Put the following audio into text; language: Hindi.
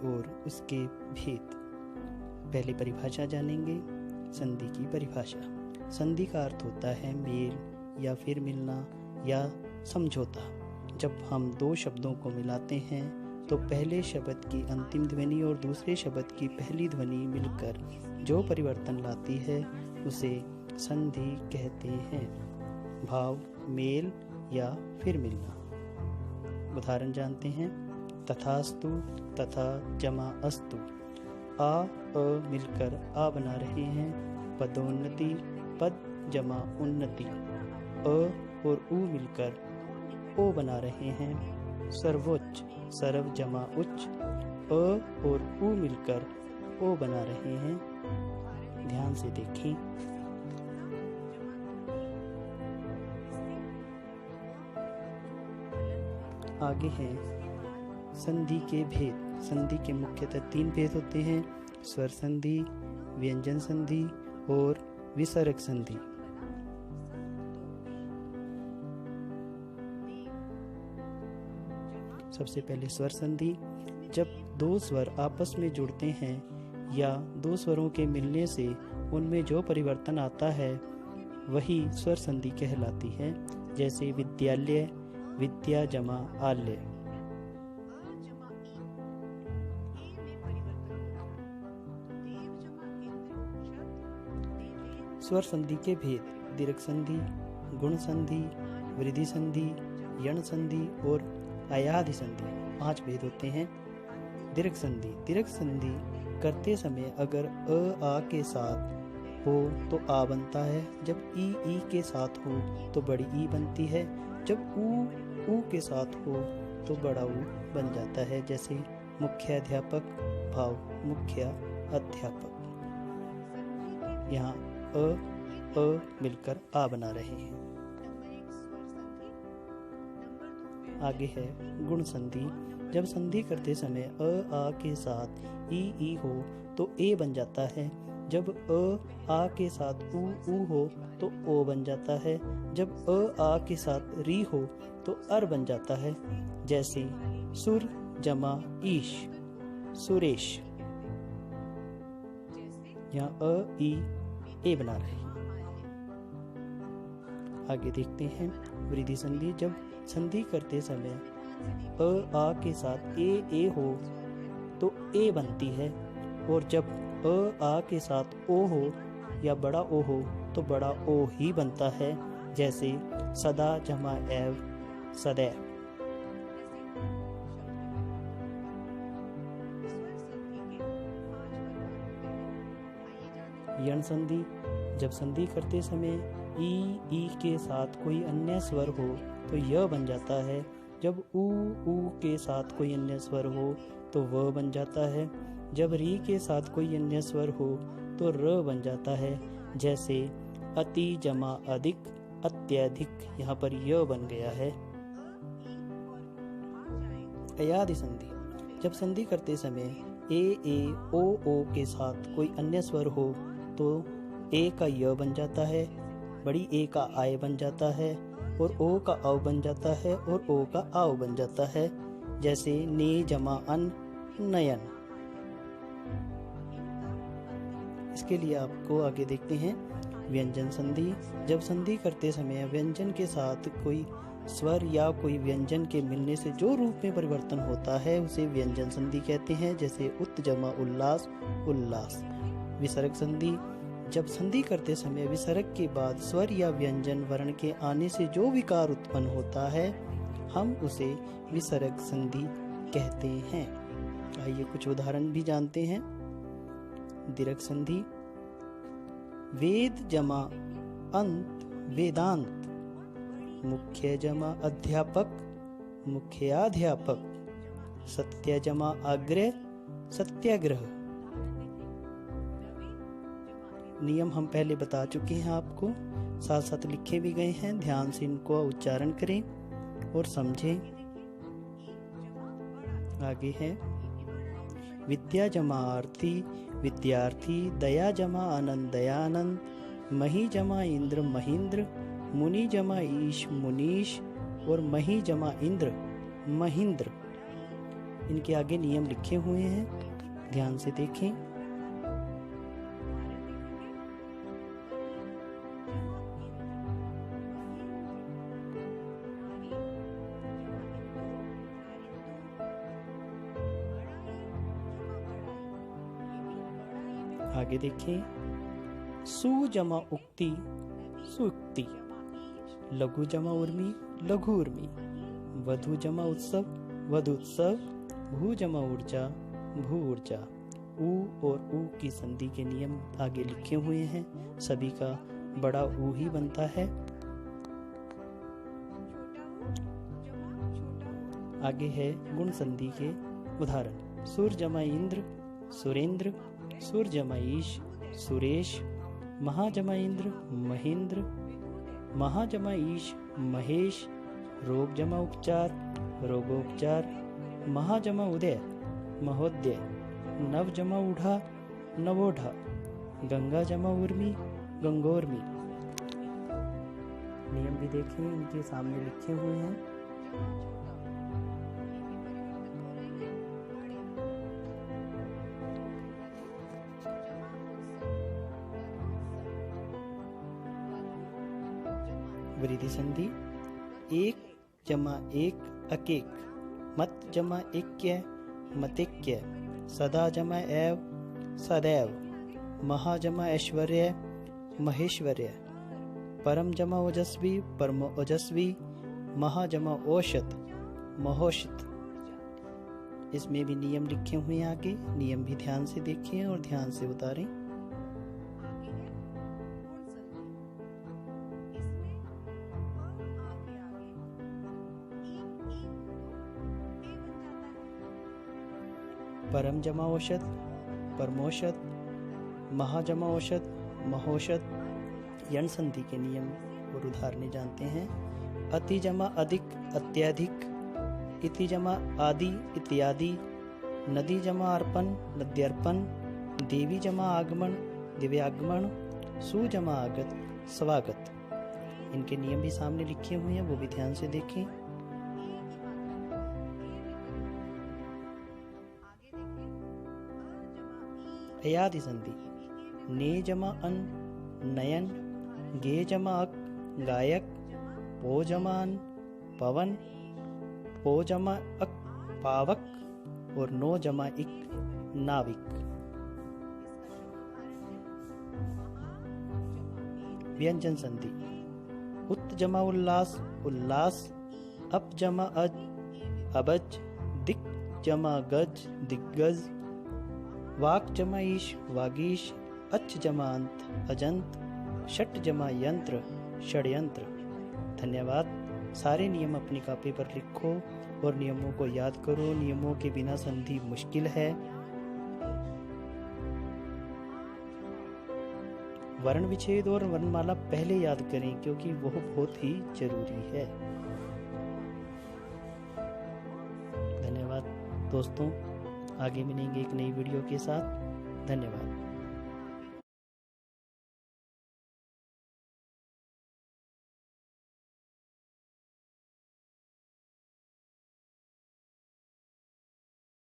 और उसके भेद। पहले परिभाषा जानेंगे। संधि की परिभाषा। संधि का अर्थ होता है मेल या फिर मिलना या समझौता। जब हम दो शब्दों को मिलाते हैं तो पहले शब्द की अंतिम ध्वनि और दूसरे शब्द की पहली ध्वनि मिलकर जो परिवर्तन लाती है उसे संधि कहते हैं। भाव मेल या फिर मिलना। उदाहरण जानते हैं। तथास्तु, तथा जमा अस्तु। आ अ मिलकर आ बना रहे हैं पदोन्नति, पद जमा उन्नति। अ और उ मिलकर ओ बना रहे हैं सर्वोच्च, सर्व जमा उच्च। अ और उ मिलकर ओ बना रहे हैं। ध्यान से देखें। आगे है संधि के भेद। संधि के मुख्यतः 3 भेद होते हैं। स्वर संधि, व्यंजन संधि और विसर्ग संधि। सबसे पहले स्वर संधि। जब दो स्वर आपस में जुड़ते हैं या दो स्वरों के मिलने से उनमें जो परिवर्तन आता है वही स्वर संधि कहलाती है। जैसे विद्यालय, विद्या जमा आल्य। स्वर संधि के भेद। दीर्घ संधि, गुण संधि, वृद्धि संधि, यण संधि और अयाधि संधि। 5 भेद होते हैं। दीर्घ संधि। दीर्घ संधि करते समय अगर अ आ के साथ हो तो आ बनता है। जब ई के साथ हो तो बड़ी ई बनती है। जब ऊ के साथ हो तो बड़ा ऊ बन जाता है। जैसे मुख्याध्यापक, भाव मुख्य अध्यापक। यहाँ अ मिलकर आ बना रहे हैं। आगे है गुण संधि। जब संधि करते समय अ आ के साथ ई हो तो ए बन जाता है। जब अ आ के साथ ऊ हो तो ओ बन जाता है। जब अ आ के साथ री हो तो अर बन जाता है। जैसे सुर जमा ईश, सुरेश। यहाँ अ ई ए बना रहे हैं। आगे देखते हैं वृद्धि संधि। जब संधि करते समय अ आ के साथ ए हो तो ए बनती है। और जब अ आ के साथ ओ हो या बड़ा ओ हो तो बड़ा ओ ही बनता है। जैसे सदा जमा एव, सदैव। यण संधि। जब संधि करते समय ई के साथ कोई अन्य स्वर हो तो य बन जाता है। जब ऊ के साथ कोई अन्य स्वर हो तो व बन जाता है। जब री के साथ कोई अन्य स्वर हो तो र बन जाता है। जैसे अति जमा अधिक, अत्यधिक। यहाँ पर य बन गया है। अयाधि संधि। जब संधि करते समय ए ओ के साथ कोई अन्य स्वर हो तो ए का य बन जाता है, बड़ी ए का आय बन जाता है और ओ का औ बन जाता है और ओ का आव बन जाता है। जैसे ने जमा अन, नयन। इसके लिए आपको आगे देखते हैं व्यंजन संधि। जब संधि करते समय व्यंजन के साथ कोई स्वर या कोई व्यंजन के मिलने से जो रूप में परिवर्तन होता है उसे व्यंजन संधि कहते हैं। जैसे उत जमा उल्लास, उल्लास। विसर्ग संधि। जब संधि करते समय विसर्ग के बाद स्वर या व्यंजन वर्ण के आने से जो विकार उत्पन्न होता है हम उसे विसर्ग संधि कहते हैं। आइए कुछ उदाहरण भी जानते हैं। दीर्घ संधि। वेद जमा अंत, वेदांत। मुख्य जमा अध्यापक, मुख्याध्यापक। सत्य जमा आग्रह, सत्याग्रह। नियम हम पहले बता चुके हैं आपको, साथ साथ लिखे भी गए हैं। ध्यान से इनको उच्चारण करें और समझें। आगे है विद्या जमा आरती, विद्यार्थी। दया जमा आनंद, दयानंद। मही जमा इंद्र, महेंद्र। मुनि जमा ईश, मुनीश। और मही जमा इंद्र, महेंद्र। इनके आगे नियम लिखे हुए हैं, ध्यान से देखें। आगे देखें। सु जमा उक्ति सुक्ति, लघु जमा उर्मी लघु उर्मी, वधु जमा उत्सव वधु उत्सव, भू जमा ऊर्जा भू ऊर्जा। ऊ और ऊ की संधि के नियम आगे लिखे हुए हैं, सभी का बड़ा ऊ ही बनता है। आगे है गुण संधि के उदाहरण। सुर जमा इंद्र सुरेंद्र, सुर जमा ईश सुरेश, महाजमा इंद्र महेंद्र, महाजमा ईश महेश, रोग जमा उपचार रोगोपचार, महाजमा उदय महोदय, नव जमा उढ़ा नवोढ़ा, गंगा जमा उर्मी गंगोर्मी। नियम भी देखें, इनके सामने लिखे हुए हैं। वृद्धि संधि। एक जमा एक अकेक, मत जमा इक्य मतिक्य, सदा जमा एव सदैव, महा जमा ऐश्वर्य महेश्वर्य, परम जमा ओजस्वी परम ओजस्वी, महा जमा औषध महोषित। इसमें भी नियम लिखे हुए हैं आगे, नियम भी ध्यान से देखें और ध्यान से उतारें। परम जमा औषध परमोषध, महाजमा औषध महोषध। यण संधि के नियम और उदाहरण जानते हैं। अति जमा अधिक अत्यधिक, इति जमा आदि इत्यादि, नदी जमा अर्पण नद्यर्पण, देवी जमा आगमन दिव्यागमन, सु जमा आगत स्वागत। इनके नियम भी सामने लिखे हुए हैं, वो भी ध्यान से देखें। अयादि संधि। ने जमा अन नयन, गे जमा अक गायक, पो जमा अन पवन, पो जमा अक पावक, और नो जमा इक नाविक। व्यंजन संधि। उत जमा उल्लास उल्लास, अप जमा अज अबज, दिक जमा गज दिग्गज, वाक जमा ईश वागीश, अच जमा अंत अजंत, षट जमा यंत्र षड्यंत्र। धन्यवाद। सारे नियम अपनी कॉपी पर लिखो और नियमों को याद करो। नियमों के बिना संधि मुश्किल है। वर्ण विच्छेद और वर्णमाला पहले याद करें, क्योंकि वह बहुत ही जरूरी है। धन्यवाद दोस्तों, आगे मिलेंगे एक नई वीडियो के साथ। धन्यवाद।